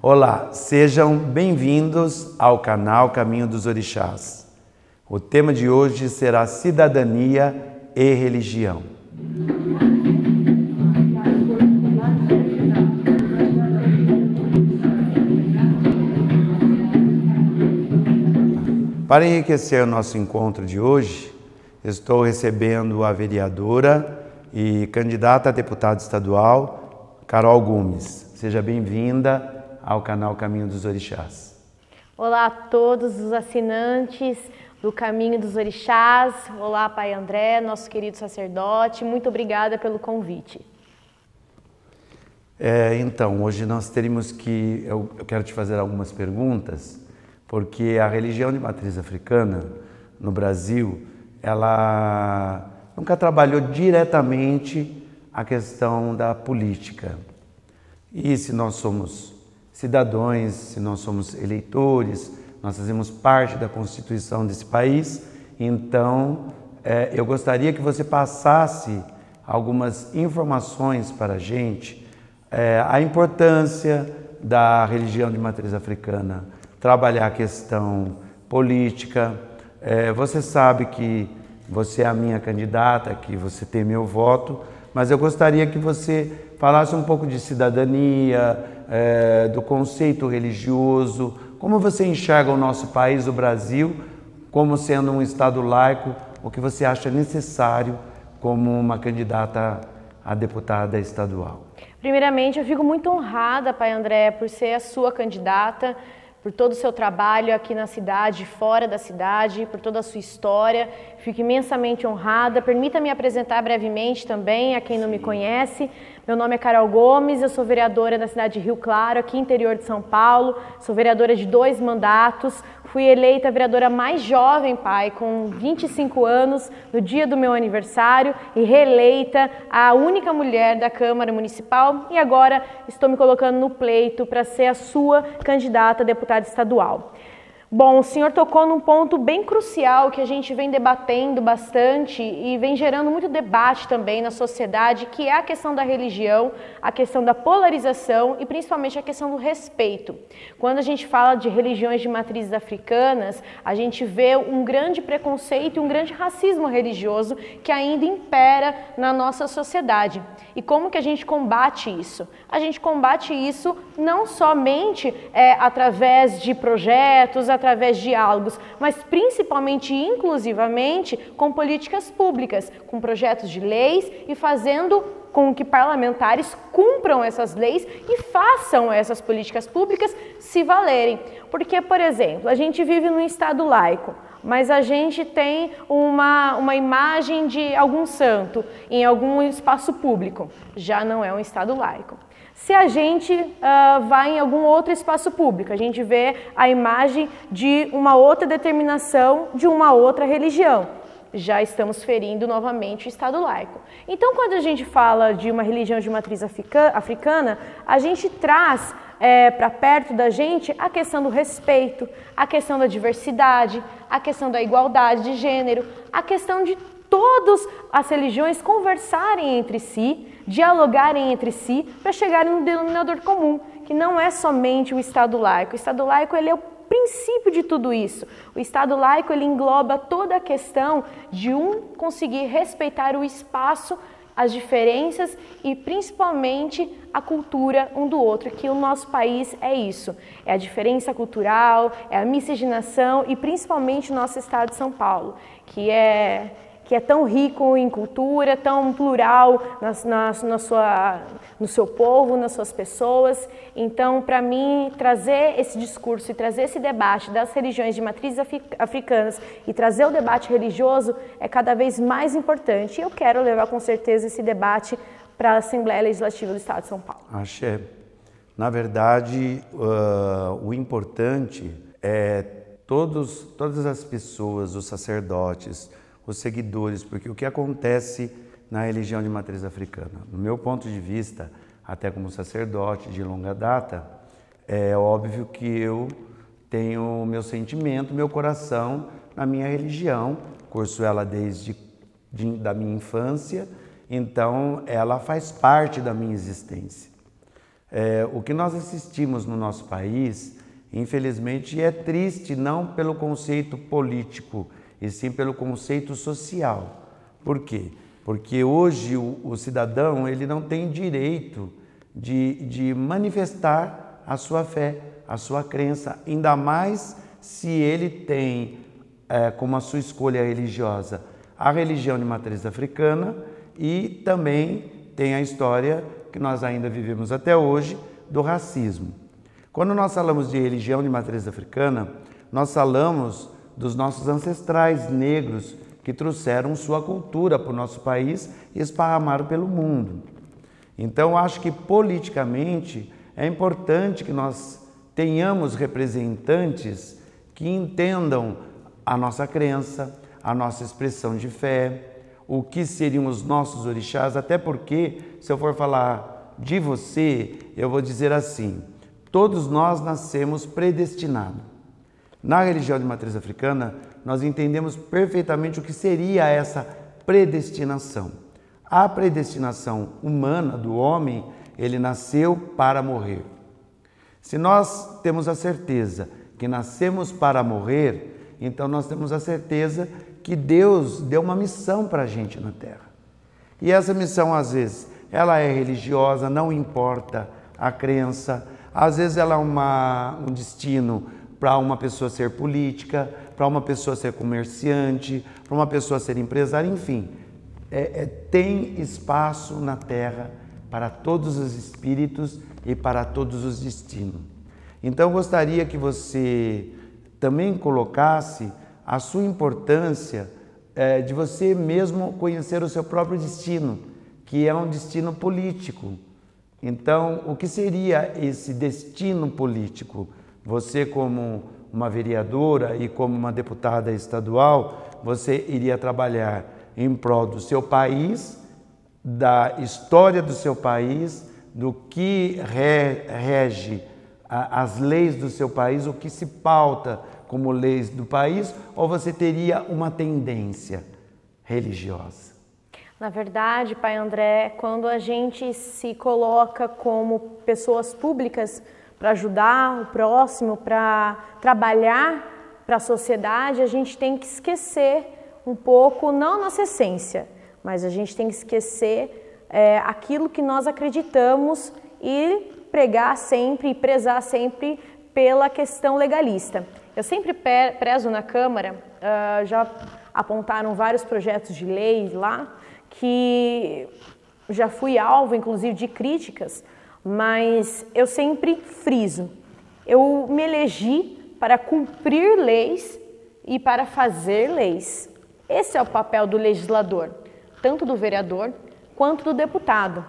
Olá, sejam bem-vindos ao canal Caminho dos Orixás. O tema de hoje será cidadania e religião. Para enriquecer o nosso encontro de hoje, estou recebendo a vereadora e candidata a deputada estadual, Carol Gomes. Seja bem-vinda ao canal Caminho dos Orixás. Olá a todos os assinantes do Caminho dos Orixás. Olá, Pai André, nosso querido sacerdote. Muito obrigada pelo convite. Então, hoje nós teríamos que... Eu quero te fazer algumas perguntas, porque a religião de matriz africana no Brasil, ela nunca trabalhou diretamente a questão da política. E se nós somos cidadãos, se nós somos eleitores, nós fazemos parte da Constituição desse país, então eu gostaria que você passasse algumas informações para a gente, a importância da religião de matriz africana, trabalhar a questão política. Você sabe que você é a minha candidata, que você tem meu voto, mas eu gostaria que você falasse um pouco de cidadania, do conceito religioso, como você enxerga o nosso país, o Brasil, como sendo um Estado laico, o que você acha necessário como uma candidata a deputada estadual. Primeiramente, eu fico muito honrada, Pai André, por ser a sua candidata, por todo o seu trabalho aqui na cidade, fora da cidade, por toda a sua história. Fico imensamente honrada. Permita-me apresentar brevemente também a quem não me conhece. Meu nome é Carol Gomes, eu sou vereadora da cidade de Rio Claro, aqui interior de São Paulo. Sou vereadora de 2 mandatos. Fui eleita a vereadora mais jovem, pai, com 25 anos, no dia do meu aniversário, e reeleita a única mulher da Câmara Municipal, e agora estou me colocando no pleito para ser a sua candidata a deputada estadual. Bom, o senhor tocou num ponto bem crucial que a gente vem debatendo bastante e vem gerando muito debate também na sociedade, que é a questão da religião, a questão da polarização e principalmente a questão do respeito. Quando a gente fala de religiões de matrizes africanas, a gente vê um grande preconceito e um grande racismo religioso que ainda impera na nossa sociedade. E como que a gente combate isso? A gente combate isso não somente através de projetos, através de diálogos, mas principalmente e inclusivamente com políticas públicas, com projetos de leis e fazendo com que parlamentares cumpram essas leis e façam essas políticas públicas se valerem. Porque, por exemplo, a gente vive num Estado laico, mas a gente tem uma imagem de algum santo em algum espaço público. Já não é um Estado laico. Se a gente vai em algum outro espaço público, a gente vê a imagem de uma outra determinação de uma outra religião. Já estamos ferindo novamente o Estado laico. Então, quando a gente fala de uma religião de matriz africana, a gente traz para perto da gente a questão do respeito, a questão da diversidade, a questão da igualdade de gênero, a questão de todas as religiões conversarem entre si, dialogarem entre si para chegarem num denominador comum, que não é somente o Estado laico. O Estado laico ele é o princípio de tudo isso. O Estado laico ele engloba toda a questão de conseguir respeitar o espaço, as diferenças e principalmente a cultura um do outro, que o nosso país é isso, é a diferença cultural, é a miscigenação e principalmente o nosso estado de São Paulo, que é tão rico em cultura, tão plural no seu povo, nas suas pessoas. Então, para mim, trazer esse discurso e trazer esse debate das religiões de matrizes africanas e trazer o debate religioso é cada vez mais importante. E eu quero levar com certeza esse debate para a Assembleia Legislativa do Estado de São Paulo. Axé. Na verdade, o importante é todas as pessoas, os sacerdotes, os seguidores, porque o que acontece na religião de matriz africana, no meu ponto de vista, até como sacerdote de longa data, é óbvio que eu tenho o meu sentimento, meu coração na minha religião, curso ela desde da minha infância, então ela faz parte da minha existência. O que nós assistimos no nosso país, infelizmente, é triste não pelo conceito político, e sim pelo conceito social. Por quê? Porque hoje o cidadão ele não tem direito de manifestar a sua fé, a sua crença, ainda mais se ele tem como a sua escolha religiosa a religião de matriz africana e também tem a história que nós ainda vivemos até hoje do racismo. Quando nós falamos de religião de matriz africana, nós falamos dos nossos ancestrais negros que trouxeram sua cultura para o nosso país e esparramaram pelo mundo. Então, acho que politicamente é importante que nós tenhamos representantes que entendam a nossa crença, a nossa expressão de fé, o que seriam os nossos orixás, até porque, se eu for falar de você, eu vou dizer assim, todos nós nascemos predestinados. Na religião de matriz africana, nós entendemos perfeitamente o que seria essa predestinação. A predestinação humana do homem, ele nasceu para morrer. Se nós temos a certeza que nascemos para morrer, então nós temos a certeza que Deus deu uma missão para a gente na Terra. E essa missão, às vezes, ela é religiosa, não importa a crença, às vezes ela é um destino para uma pessoa ser política, para uma pessoa ser comerciante, para uma pessoa ser empresária, enfim. Tem espaço na Terra para todos os espíritos e para todos os destinos. Então, eu gostaria que você também colocasse a sua importância de você mesmo conhecer o seu próprio destino, que é um destino político. Então, o que seria esse destino político? Você, como uma vereadora e como uma deputada estadual, você iria trabalhar em prol do seu país, da história do seu país, do que rege as leis do seu país, o que se pauta como leis do país, ou você teria uma tendência religiosa? Na verdade, Pai André, quando a gente se coloca como pessoas públicas para ajudar o próximo, para trabalhar para a sociedade, a gente tem que esquecer um pouco, não a nossa essência, mas a gente tem que esquecer aquilo que nós acreditamos e pregar sempre e prezar sempre pela questão legalista. Eu sempre prezo na Câmara, já apontaram vários projetos de lei lá, que já fui alvo, inclusive, de críticas, mas eu sempre friso. Eu me elegi para cumprir leis e para fazer leis. Esse é o papel do legislador, tanto do vereador quanto do deputado.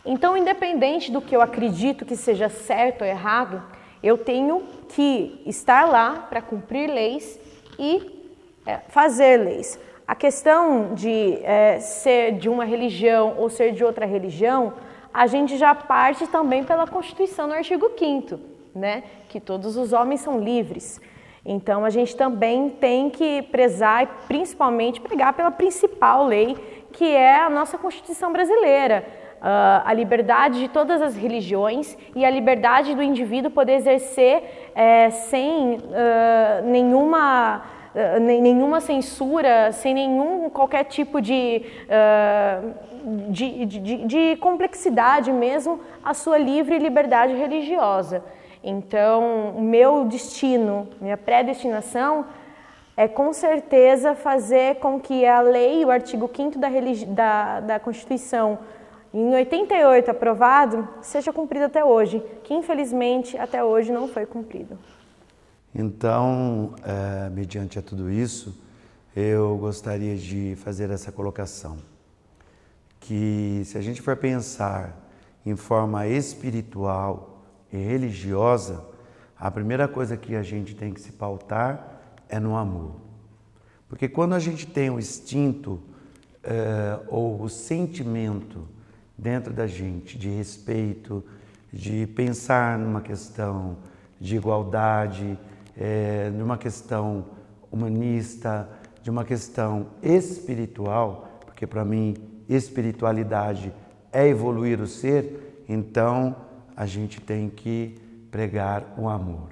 Então, independente do que eu acredito que seja certo ou errado, eu tenho que estar lá para cumprir leis e fazer leis. A questão de ser de uma religião ou ser de outra religião, a gente já parte também pela Constituição no artigo 5º, né? Que todos os homens são livres. Então, a gente também tem que prezar e principalmente pregar pela principal lei, que é a nossa Constituição brasileira. A liberdade de todas as religiões e a liberdade do indivíduo poder exercer sem nenhuma censura, sem qualquer tipo de complexidade mesmo, a sua livre liberdade religiosa. Então, o meu destino, minha predestinação é com certeza fazer com que a lei, o artigo 5º da Constituição, em 88 aprovado, seja cumprido até hoje, que infelizmente até hoje não foi cumprido. Então, mediante a tudo isso, eu gostaria de fazer essa colocação, que se a gente for pensar em forma espiritual e religiosa, a primeira coisa que a gente tem que se pautar é no amor. Porque quando a gente tem o instinto ou o sentimento dentro da gente de respeito, de pensar numa questão de igualdade, numa questão humanista, de uma questão espiritual, porque para mim espiritualidade é evoluir o ser, então a gente tem que pregar o amor.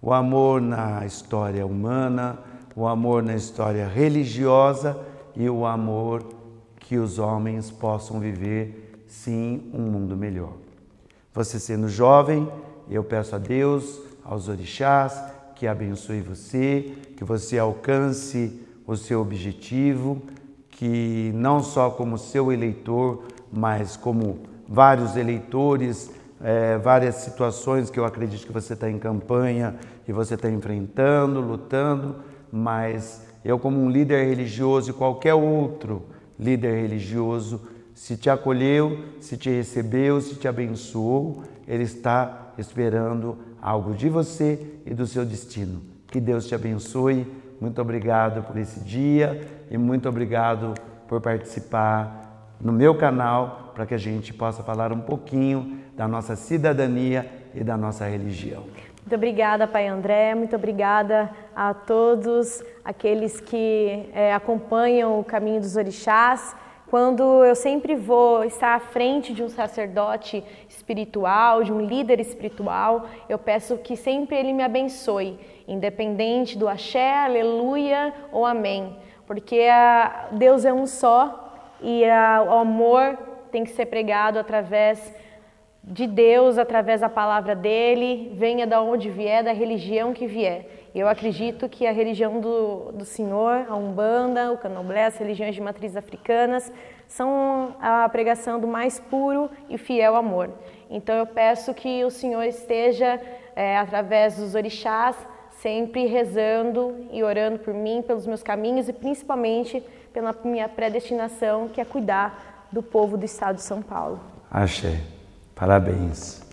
O amor na história humana, o amor na história religiosa e o amor que os homens possam viver, sim, um mundo melhor. Você sendo jovem, eu peço a Deus, aos orixás, que abençoe você, que você alcance o seu objetivo, que não só como seu eleitor, mas como vários eleitores, várias situações que eu acredito que você está em campanha e você está enfrentando, lutando, mas eu como um líder religioso e qualquer outro líder religioso, se te acolheu, se te recebeu, se te abençoou, ele está esperando algo de você e do seu destino. Que Deus te abençoe. Muito obrigado por esse dia e muito obrigado por participar no meu canal para que a gente possa falar um pouquinho da nossa cidadania e da nossa religião. Muito obrigada, Pai André, muito obrigada a todos aqueles que acompanham o caminho dos orixás. Quando eu sempre vou estar à frente de um sacerdote espiritual, de um líder espiritual, eu peço que sempre ele me abençoe, independente do axé, aleluia ou amém, porque Deus é um só e o amor tem que ser pregado através de Deus, através da palavra dele, venha da onde vier, da religião que vier. Eu acredito que a religião do Senhor, a Umbanda, o Candomblé, as religiões de matriz africanas, são a pregação do mais puro e fiel amor. Então eu peço que o Senhor esteja, através dos orixás, sempre rezando e orando por mim, pelos meus caminhos e principalmente pela minha predestinação, que é cuidar do povo do estado de São Paulo. Axé. Parabéns.